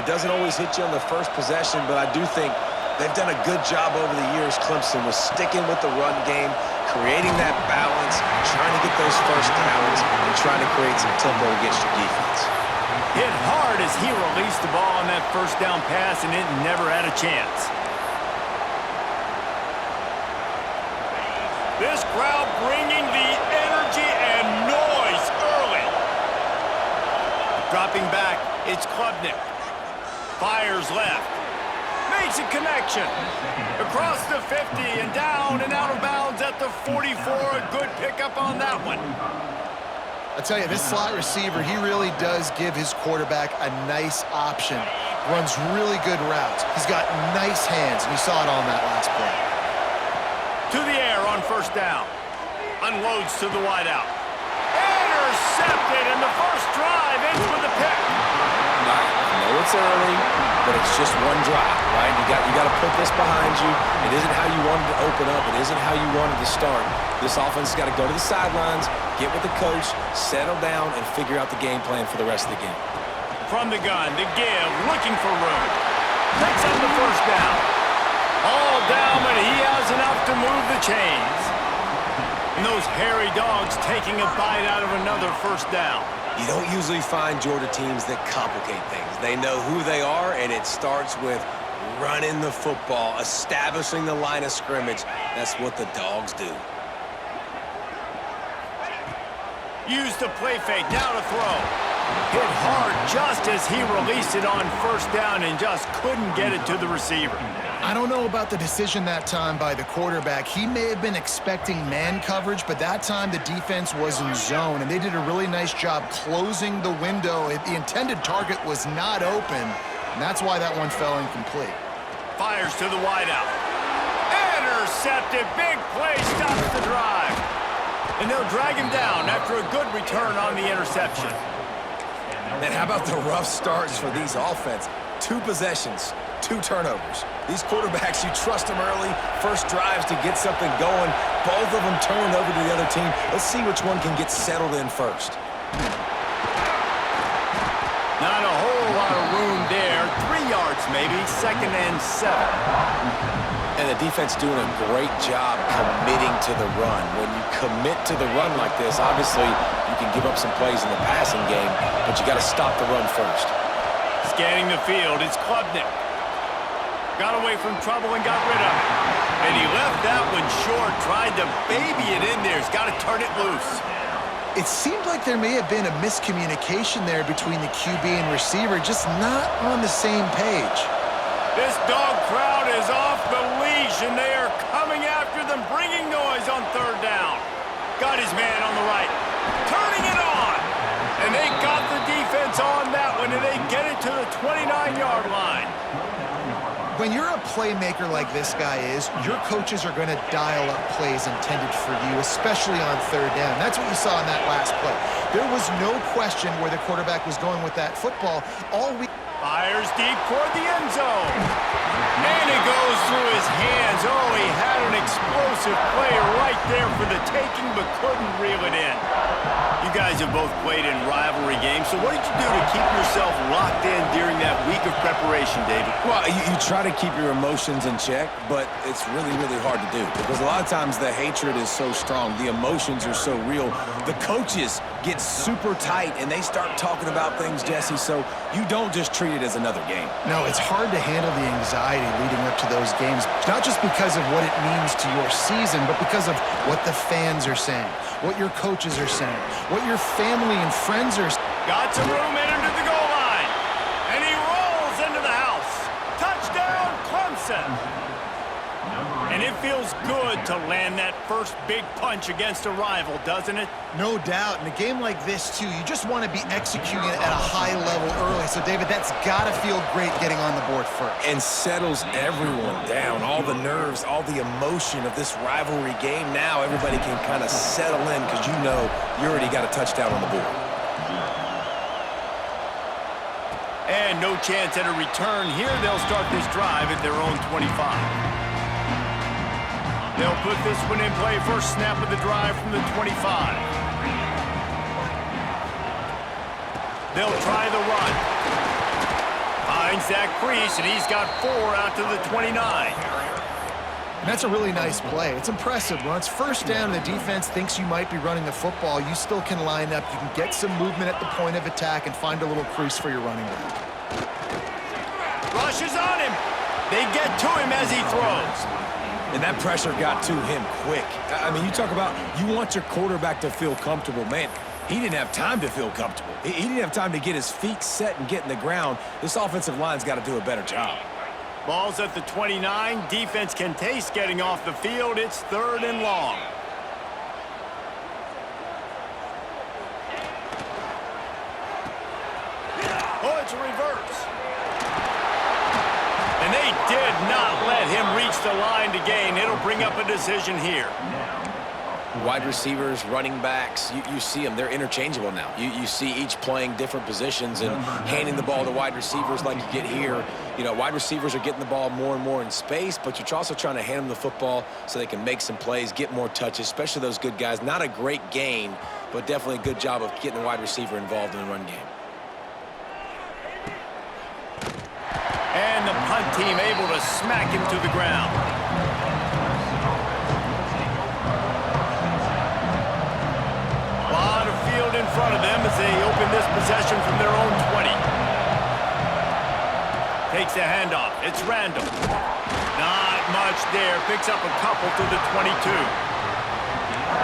It doesn't always hit you on the first possession, but I do think they've done a good job over the years, Clemson, with sticking with the run game, creating that balance, trying to get those first downs, and trying to create some tempo against your defense. Hit hard as he released the ball on that first down pass, and it never had a chance. This crowd bringing the energy and noise early. Dropping back, it's Klubnik. Fires left. Makes a connection. Across the 50 and down and out of bounds at the 44. A good pickup on that one. I tell you, this slot receiver, he really does give his quarterback a nice option. Runs really good routes. He's got nice hands, and you saw it on that last play. To the air on first down. Unloads to the wideout. Intercepted, and the first drive ends with a pick. I know it's early, but it's just one drive, right? You got to put this behind you. It isn't how you wanted to open up. It isn't how you wanted to start. This offense has got to go to the sidelines, get with the coach, settle down, and figure out the game plan for the rest of the game. From the gun, the give, looking for room. Takes up the first down. All down, but he has enough to move the chains. And those hairy dogs taking a bite out of another first down. You don't usually find Georgia teams that complicate things. They know who they are, and it starts with running the football, establishing the line of scrimmage. That's what the dogs do. Use the play fake, now to throw. Hit hard just as he released it on first down and just couldn't get it to the receiver. I don't know about the decision that time by the quarterback. He may have been expecting man coverage, but that time the defense was in zone, and they did a really nice job closing the window. The intended target was not open, and that's why that one fell incomplete. Fires to the wideout. Intercepted. Big play stops the drive. And they'll drag him down after a good return on the interception. Man, how about the rough starts for these offense? 2 possessions, 2 turnovers. These quarterbacks, you trust them early, first drives to get something going. Both of them turned over to the other team. Let's see which one can get settled in first. Not a whole lot of room there. 3 yards maybe, 2nd and 7. And the defense doing a great job committing to the run. When you commit to the run like this, obviously you can give up some plays in the passing game, but you got to stop the run first. Scanning the field, it's Klubnik. Got away from trouble and got rid of it. And he left that one short, tried to baby it in there. He's got to turn it loose. It seemed like there may have been a miscommunication there between the QB and receiver, just not on the same page. This dog crowd is off the leash, and they are coming after them, bringing noise on 3rd down. Got his man on the right. Turning it on. And they got the defense on that one, and they get it to the 29-yard line. When you're a playmaker like this guy is, your coaches are going to dial up plays intended for you, especially on 3rd down. That's what you saw in that last play. There was no question where the quarterback was going with that football. Fires deep toward the end zone. And it goes through his hands. Oh, he had an explosive play right there for the taking, but couldn't reel it in. You guys have both played in rivalry games, so what did you do to keep yourself locked in during that week of preparation, David? Well, you try to keep your emotions in check, but it's really, really hard to do because a lot of times the hatred is so strong. The emotions are so real. The coaches get super tight, and they start talking about things, Jesse, so you don't just treat it as another game. No, it's hard to handle the anxiety leading up to those games, not just because of what it means to your season, but because of what the fans are saying, what your coaches are saying, what your family and friends are saying. Got some room in into the goal line. And he rolls into the house. Touchdown, Clemson. And it feels good to land that first big punch against a rival, doesn't it? No doubt. In a game like this, too, you just want to be executing it at a high level early. So, David, that's got to feel great getting on the board first. And settles everyone down. All the nerves, all the emotion of this rivalry game. Now everybody can kind of settle in because you know you already got a touchdown on the board. And no chance at a return here. They'll start this drive at their own 25. They'll put this one in play. First snap of the drive from the 25. They'll try the run. Finds that crease, and he's got 4 out to the 29. And that's a really nice play. It's impressive. When it's first down and the defense thinks you might be running the football, you still can line up. You can get some movement at the point of attack and find a little crease for your running back. Rushes on him. They get to him as he throws. And that pressure got to him quick. I mean, you talk about you want your quarterback to feel comfortable. Man, he didn't have time to feel comfortable. He didn't have time to get his feet set and get in the ground. This offensive line's got to do a better job. Ball's at the 29. Defense can taste getting off the field. It's 3rd and long. Oh, it's a reverse. And they did not let him reach the line to gain. It'll bring up a decision here. Wide receivers, running backs, you see them. They're interchangeable now. You see each playing different positions and handing the ball to wide receivers like you get here. You know, wide receivers are getting the ball more and more in space, but you're also trying to hand them the football so they can make some plays, get more touches, especially those good guys. Not a great gain, but definitely a good job of getting the wide receiver involved in the run game. And the punt team able to smack him to the ground. In front of them as they open this possession from their own 20. Takes the handoff. It's Randall. Not much there. Picks up a couple to the 22.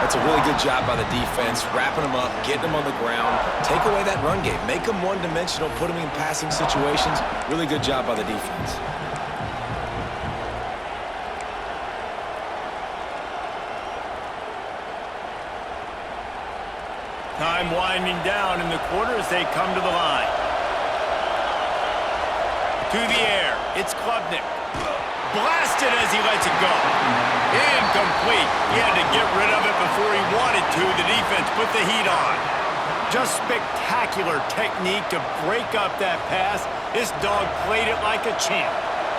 That's a really good job by the defense, wrapping them up, getting them on the ground, take away that run game, make them one-dimensional, put them in passing situations. Really good job by the defense. Time winding down in the quarter as they come to the line. To the air. It's Klubnik. Blasted as he lets it go. Incomplete. He had to get rid of it before he wanted to. The defense put the heat on. Just spectacular technique to break up that pass. This dog played it like a champ.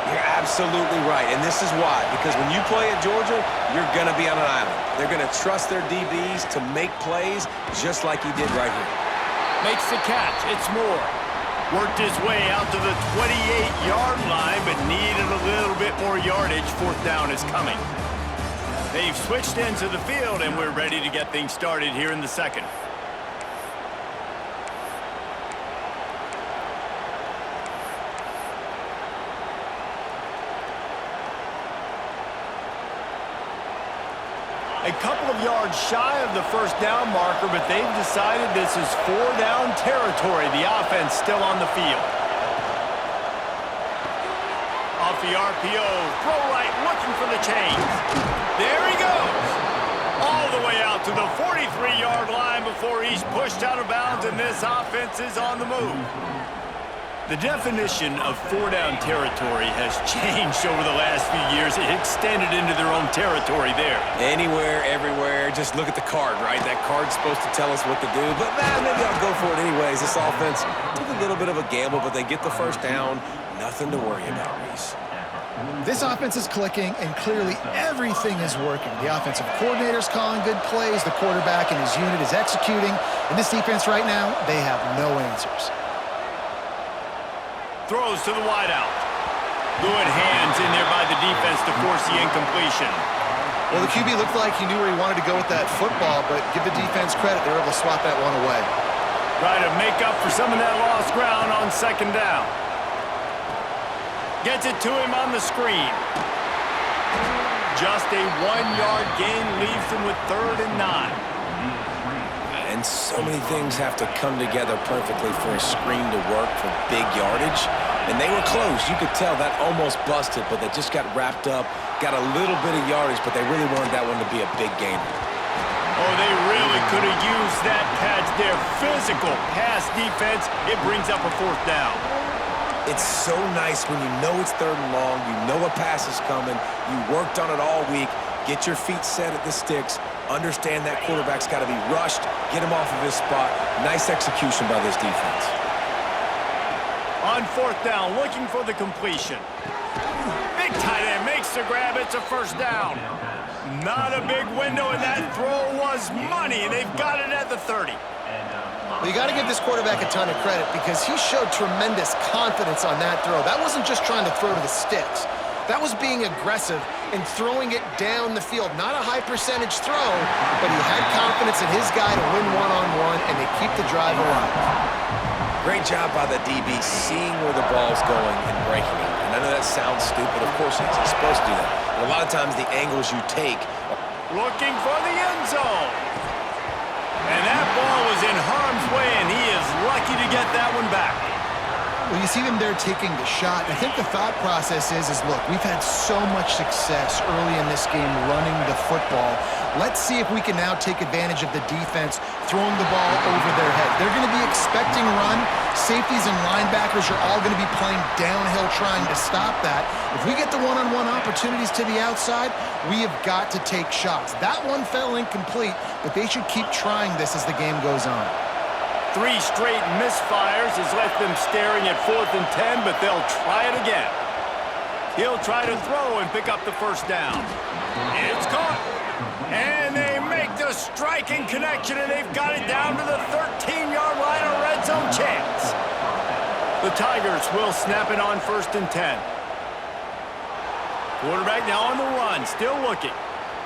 You're absolutely right, and this is why. Because when you play at Georgia, you're going to be on an island. They're going to trust their DBs to make plays just like he did right here. Makes the catch. It's Moore. Worked his way out to the 28-yard line, but needed a little bit more yardage. 4th down is coming. They've switched into the field, and we're ready to get things started here in the second. A couple of yards shy of the 1st down marker, but they've decided this is 4-down territory. The offense still on the field. Off the RPO, throw right, looking for the chains. There he goes. All the way out to the 43-yard line before he's pushed out of bounds, and this offense is on the move. The definition of 4-down territory has changed over the last few years. It extended into their own territory there. Anywhere, everywhere, just look at the card, right? That card's supposed to tell us what to do, but maybe I'll go for it anyways. This offense took a little bit of a gamble, but they get the 1st down. Nothing to worry about, Reese. This offense is clicking, and clearly everything is working. The offensive coordinator's calling good plays. The quarterback and his unit is executing. And this defense right now, they have no answers. Throws to the wideout. Good hands in there by the defense to force the incompletion. Well, the QB looked like he knew where he wanted to go with that football, but give the defense credit. They were able to swat that one away. Try to make up for some of that lost ground on 2nd down. Gets it to him on the screen. Just a 1-yard gain leaves him with 3rd and 9. And so many things have to come together perfectly for a screen to work for big yardage. And they were close. You could tell that almost busted, but they just got wrapped up, got a little bit of yardage, but they really wanted that one to be a big gainer. Oh, they really could have used that catch there. Physical pass defense. It brings up a 4th down. It's so nice when you know it's 3rd and long, you know a pass is coming, you worked on it all week, get your feet set at the sticks, understand that quarterback's got to be rushed, get him off of his spot. Nice execution by this defense. On 4th down, looking for the completion. Big tight end makes the grab. It's a 1st down. Not a big window, and that throw was money. They've got it at the 30. Well, you got to give this quarterback a ton of credit because he showed tremendous confidence on that throw. That wasn't just trying to throw to the sticks. That was being aggressive and throwing it down the field. Not a high percentage throw, but he had confidence in his guy to win one-on-one, and they keep the drive alive. Great job by the DB seeing where the ball's going and breaking it. And I know that sounds stupid. Of course he's supposed to do that. But a lot of times the angles you take. Looking for the end zone. And that ball was in harm's way, and he is lucky to get that one back. Well, you see them there taking the shot. I think the thought process is look, we've had so much success early in this game running the football. Let's see if we can now take advantage of the defense throwing the ball over their head. They're going to be expecting run. Safeties and linebackers are all going to be playing downhill trying to stop that. If we get the one-on-one opportunities to the outside, we have got to take shots. That one fell incomplete, but they should keep trying this as the game goes on. 3 straight misfires has left them staring at 4th and 10, but they'll try it again. He'll try to throw and pick up the first down. It's caught. And they make the striking connection, and they've got it down to the 13-yard line, a red zone chance. The Tigers will snap it on 1st and 10. Quarterback now on the run, still looking.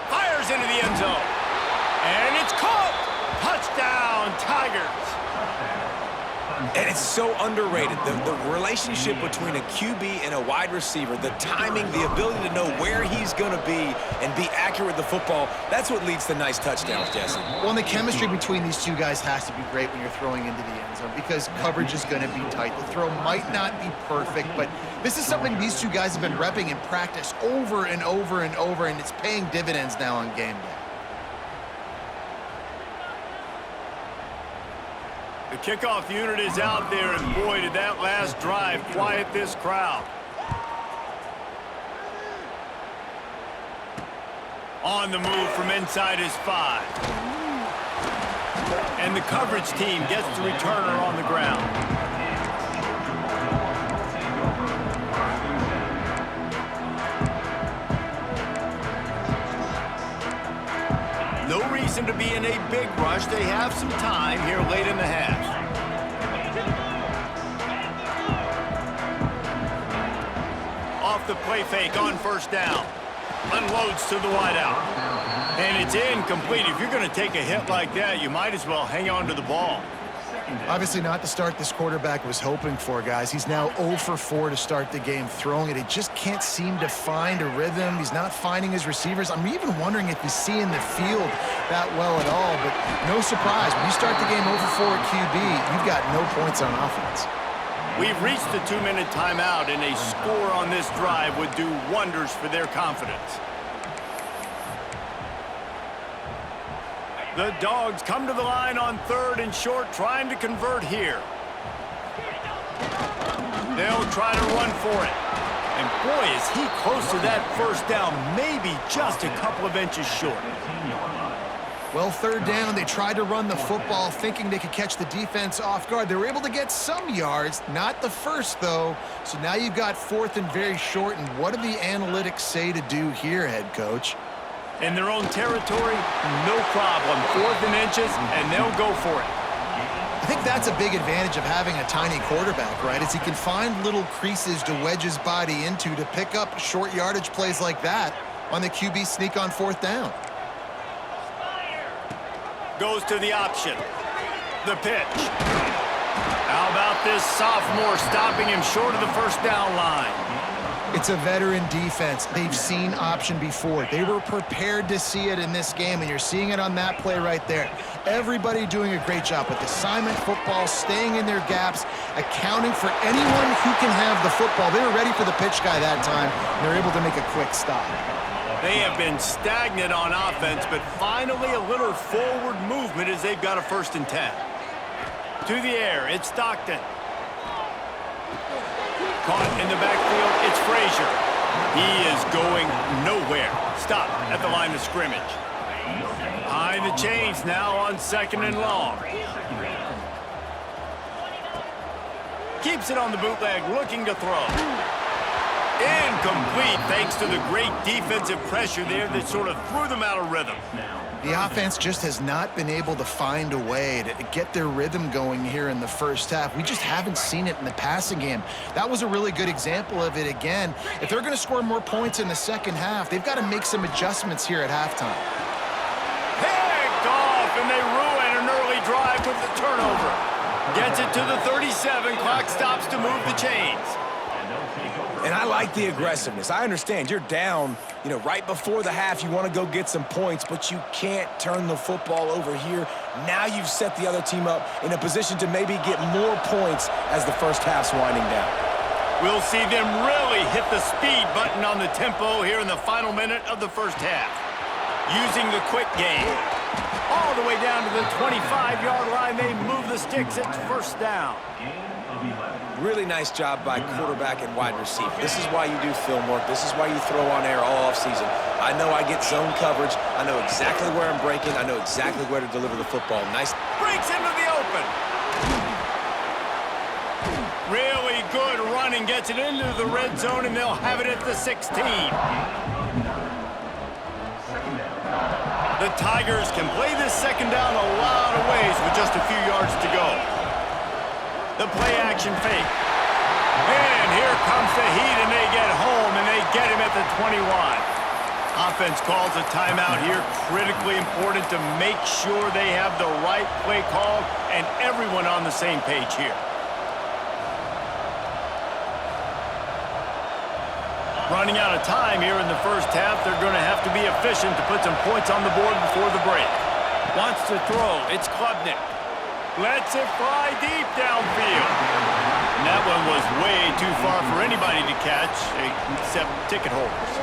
Fires into the end zone. And it's caught. Touchdown, Tigers. And it's so underrated. The relationship between a QB and a wide receiver, the timing, the ability to know where he's going to be and be accurate with the football, that's what leads to nice touchdowns, Jesse. Well, and the chemistry between these two guys has to be great when you're throwing into the end zone because coverage is going to be tight. The throw might not be perfect, but this is something these two guys have been repping in practice over and over and over, and it's paying dividends now on game day. The kickoff unit is out there, and boy, did that last drive quiet this crowd. On the move from inside his 5. And the coverage team gets the returner on the ground. No reason to be in a big rush. They have some time here late in the half. Off the play fake on 1st down. Unloads to the wideout. And it's incomplete. If you're going to take a hit like that, you might as well hang on to the ball. Obviously not the start this quarterback was hoping for, guys. He's now 0 for 4 to start the game throwing it. He just can't seem to find a rhythm. He's not finding his receivers. I'm even wondering if he's seeing the field that well at all, but no surprise. When you start the game 0 for 4 at QB, you've got no points on offense. We've reached the 2-minute timeout, and a score on this drive would do wonders for their confidence. The Dogs come to the line on 3rd and short, trying to convert here. They'll try to run for it. And boy, is he close to that 1st down, maybe just a couple of inches short. Well, 3rd down, they tried to run the football thinking they could catch the defense off guard. They were able to get some yards, not the first, though. So now you've got 4th and very short, and what do the analytics say to do here, head coach? In their own territory, no problem. 4th and inches, and they'll go for it. I think that's a big advantage of having a tiny quarterback, right? Is he can find little creases to wedge his body into to pick up short yardage plays like that on the QB sneak on 4th down. Goes to the option. The pitch. How about this sophomore stopping him short of the 1st down line? It's a veteran defense. They've seen option before. They were prepared to see it in this game, and you're seeing it on that play right there. Everybody doing a great job with assignment football, staying in their gaps, accounting for anyone who can have the football. They were ready for the pitch guy that time, and they're able to make a quick stop. They have been stagnant on offense, but finally a little forward movement as they've got a 1st and 10. To the air, it's Stockton. Caught in the backfield, it's Frazier. He is going nowhere. Stop at the line of scrimmage. Behind the chains now on 2nd and long. Keeps it on the bootleg, looking to throw. Incomplete, thanks to the great defensive pressure there that sort of threw them out of rhythm. The offense just has not been able to find a way to get their rhythm going here in the first half. We just haven't seen it in the passing game. That was a really good example of it again. If they're going to score more points in the second half, they've got to make some adjustments here at halftime. Picked off, and they ruin an early drive with the turnover. Gets it to the 37. Clock stops to move the chains. And I like the aggressiveness. I understand you're down, right before the half. You want to go get some points, but you can't turn the football over here. Now you've set the other team up in a position to maybe get more points as the first half's winding down. We'll see them really hit the speed button on the tempo here in the final minute of the first half. Using the quick game. All the way down to the 25-yard line, they move the sticks. It's first down. Really nice job by quarterback and wide receiver. This is why you do film work. This is why you throw on air all offseason. I know I get zone coverage. I know exactly where I'm breaking. I know exactly where to deliver the football. Nice. Breaks into the open. Really good running. Gets it into the red zone, and they'll have it at the 16. The Tigers can play this second down a lot of ways with just a few yards to go. The play-action fake. And here comes the heat, and they get home, and they get him at the 21. Offense calls a timeout here. Critically important to make sure they have the right play call and everyone on the same page here. Running out of time here in the first half. They're going to have to be efficient to put some points on the board before the break. Wants to throw. It's Klubnik. Lets it fly deep downfield. And that one was way too far for anybody to catch, except ticket holders.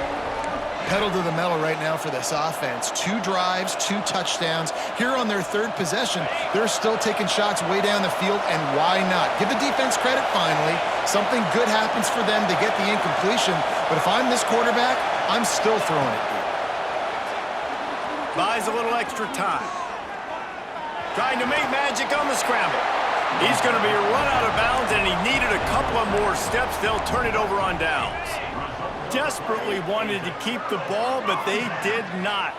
Pedal to the metal right now for this offense. 2 drives, 2 touchdowns. Here on their third possession, they're still taking shots way down the field, and why not? Give the defense credit finally. Something good happens for them to get the incompletion, but if I'm this quarterback, I'm still throwing it deep. Buys a little extra time. Trying to make magic on the scramble. He's going to be run out of bounds, and he needed a couple of more steps. They'll turn it over on downs. Desperately wanted to keep the ball, but they did not.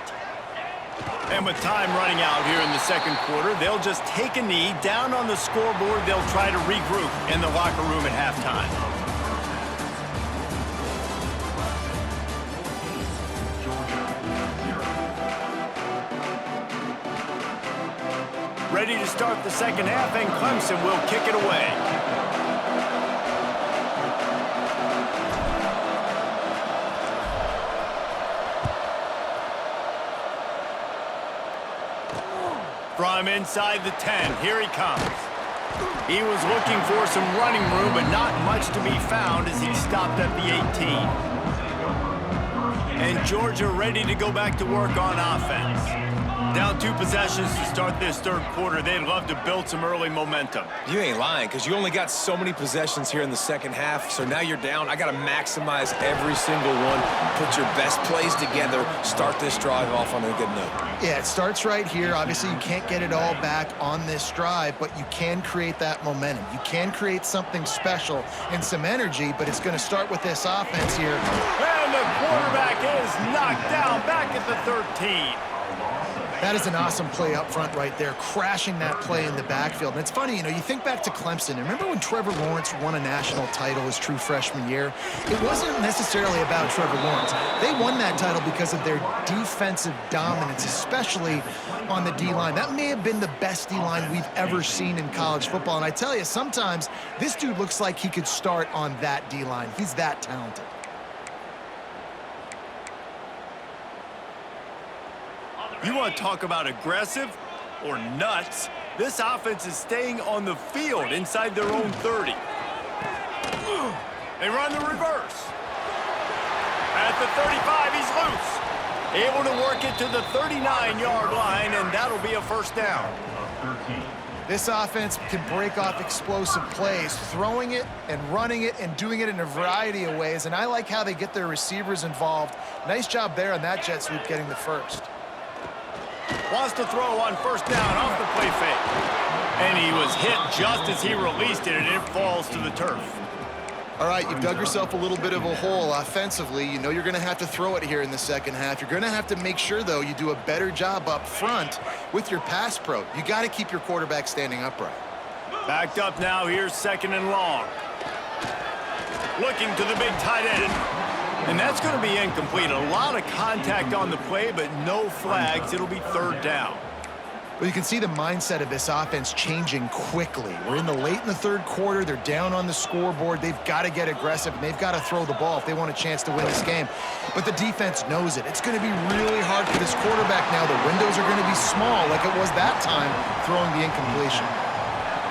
And with time running out here in the second quarter, they'll just take a knee down on the scoreboard. They'll try to regroup in the locker room at halftime. Ready to start the second half, and Clemson will kick it away. From inside the 10, here he comes. He was looking for some running room, but not much to be found as he stopped at the 18. And Georgia ready to go back to work on offense. Down 2 possessions to start this third quarter. They'd love to build some early momentum. You ain't lying, because you only got so many possessions here in the second half, so now you're down. I got to maximize every single one, put your best plays together, start this drive off on a good note. Yeah, it starts right here. Obviously, you can't get it all back on this drive, but you can create that momentum. You can create something special and some energy, but it's going to start with this offense here. And the quarterback is knocked down back at the 13. That is an awesome play up front right there, crashing that play in the backfield. And it's funny, you think back to Clemson. Remember when Trevor Lawrence won a national title his true freshman year? It wasn't necessarily about Trevor Lawrence. They won that title because of their defensive dominance, especially on the D-line. That may have been the best D-line we've ever seen in college football. And I tell you, sometimes this dude looks like he could start on that D-line. He's that talented. You want to talk about aggressive or nuts? This offense is staying on the field inside their own 30. They run the reverse. At the 35, he's loose. Able to work it to the 39-yard line, and that'll be a first down. This offense can break off explosive plays, throwing it and running it and doing it in a variety of ways, and I like how they get their receivers involved. Nice job there on that jet sweep getting the first. Wants to throw on first down off the play fake. And he was hit just as he released it, and it falls to the turf. All right, you've dug yourself a little bit of a hole offensively. You know you're going to have to throw it here in the second half. You're going to have to make sure, though, you do a better job up front with your pass pro. You got to keep your quarterback standing upright. Backed up now, here's 2nd and long. Looking to the big tight end. And that's going to be incomplete. A lot of contact on the play, but no flags. It'll be 3rd down. Well, you can see the mindset of this offense changing quickly. We're in the late in the 3rd quarter. They're down on the scoreboard. They've got to get aggressive, and they've got to throw the ball if they want a chance to win this game. But the defense knows it. It's going to be really hard for this quarterback now. The windows are going to be small like it was that time throwing the incompletion.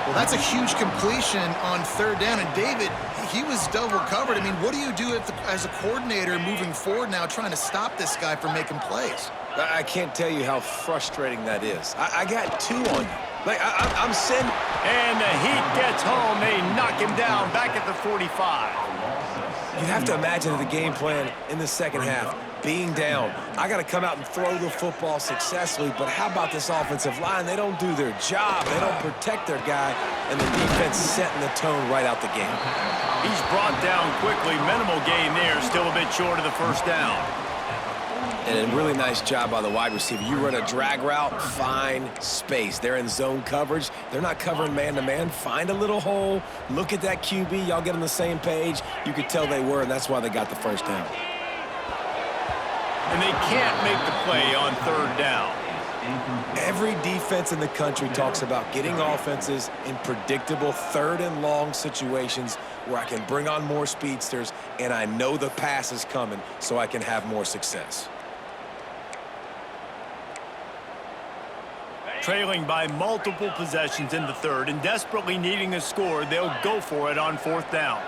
Well, that's a huge completion on 3rd down. And David, he was double covered. I mean, what do you do as a coordinator moving forward now trying to stop this guy from making plays? I can't tell you how frustrating that is. I got 2 on you. Like, I'm sitting. And the Heat gets home. They knock him down back at the 45. You have to imagine the game plan in the second half. Being down, I got to come out and throw the football successfully, but how about this offensive line? They don't do their job. They don't protect their guy, and the defense setting the tone right out the game. He's brought down quickly. Minimal gain there, still a bit short of the 1st down. And a really nice job by the wide receiver. You run a drag route, find space. They're in zone coverage. They're not covering man-to-man. Find a little hole. Look at that QB. Y'all get on the same page. You could tell they were, and that's why they got the 1st down. And they can't make the play on 3rd down. Every defense in the country talks about getting offenses in predictable 3rd and long situations where I can bring on more speedsters and I know the pass is coming so I can have more success. Trailing by multiple possessions in the 3rd and desperately needing a score, they'll go for it on 4th down.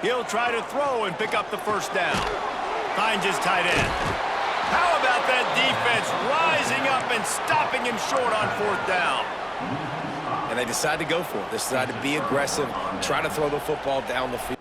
He'll try to throw and pick up the 1st down. Finds his tight end. How about that defense rising up and stopping him short on 4th down? And they decide to go for it. They decide to be aggressive, try to throw the football down the field.